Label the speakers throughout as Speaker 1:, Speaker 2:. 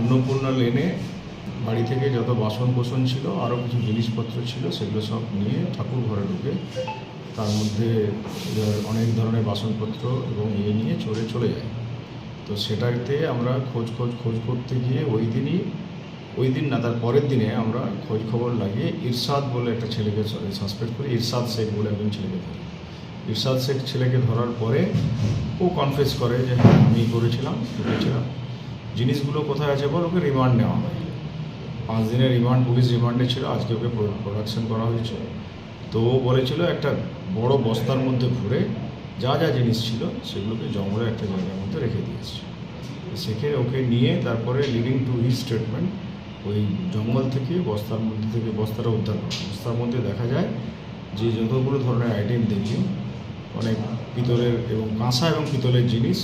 Speaker 1: অন্নপূর্ণা লেনে বাড়ি থেকে যত বাসন কোসন ছিল, আরও কিছু জিনিসপত্র ছিল, সেগুলো সব নিয়ে ঠাকুর ঘরে ঢুকে তার মধ্যে অনেক ধরনের বাসনপত্র এবং নিয়ে চলে যায়। তো সেটাতে আমরা খোঁজ করতে গিয়ে ওই দিন না, তার পরের দিনে আমরা খোঁজ খবর লাগিয়ে ইরশাদ বলে একটা ছেলেকে সাসপেক্ট করি। ইরশাদ শেখ বলে একজন ছেলেকে ধরি। ইরশাদ শেখ ছেলেকে ধরার পরে ও কনফেস করে যে হ্যাঁ আমি করেছিলাম। জিনিসগুলো কোথায় আছে বল, ওকে রিমান্ড নেওয়া হয়। 5 দিনের রিমান্ড, পুলিশ রিমান্ডে ছিল। আজকে ওকে প্রোডাকশন করা হয়েছে। তো ও বলেছিল একটা বড় বস্তার মধ্যে ভরে যা জিনিস ছিল সেগুলোকে জঙ্গলের একটা জায়গার মধ্যে রেখে দিয়েছে। সেখানে ওকে নিয়ে তারপরে লিডিং টু হিজ স্টেটমেন্ট ওই জঙ্গল থেকে বস্তাটা উদ্ধার করা। বস্তার মধ্যে দেখা যায় যে যতগুলো ধরনের আইটেম দেখি, অনেক পিতলের এবং কাঁসা এবং পিতলের জিনিস,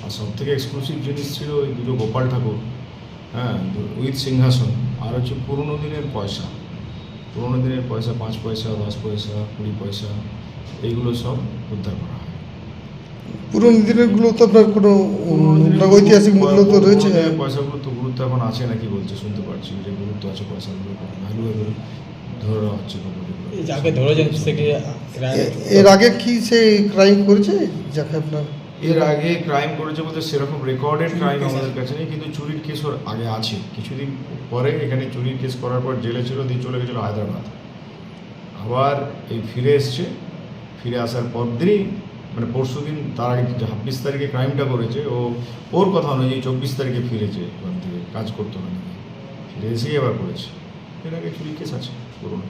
Speaker 1: আর সবথেকে এক্সক্লুসিভ জিনিস ছিল ওই দুটো গোপাল ঠাকুর, হ্যাঁ, উইথ সিংহাসন, আর হচ্ছে পুরনো দিনের পয়সা, 5 পয়সা, 10 পয়সা, 20 পয়সা, এইগুলো সব উদ্ধার করা হয়।
Speaker 2: পুরনো দিনেরগুলো তো আপনার কোনো ঐতিহাসিক মূল্য তো রয়েছে।
Speaker 1: পয়সাগুলো তো গুরুত্ব এখন আছে নাকি বলছে, শুনতে পাচ্ছি যে গুরুত্ব আছে, পয়সাগুলো ভ্যালুয়েবল ধরা হচ্ছে।
Speaker 2: এর আগে কি সে ক্রাইম করেছে যাকে আপনার?
Speaker 1: এর আগে ক্রাইম করেছে বলতে সেরকম রেকর্ডেড ক্রাইম আমাদের কাছে নেই, কিন্তু চুরির কেস ওর আগে আছে। কিছুদিন পরে এখানে চুরির কেস করার পর জেলে ছিল, দিয়ে চলে গেছিলো হায়দ্রাবাদ। আবার এই ফিরে আসার পর দিনই, মানে পরশু দিন, তার আগে 26 তারিখে ক্রাইমটা করেছে। ওর কথা অনুযায়ী 24 তারিখে ফিরেছে ওখান থেকে, কাজ করতে হবে না, ফিরে এসেই আবার করেছে। এর আগে চুরির কেস আছে পুরোনো।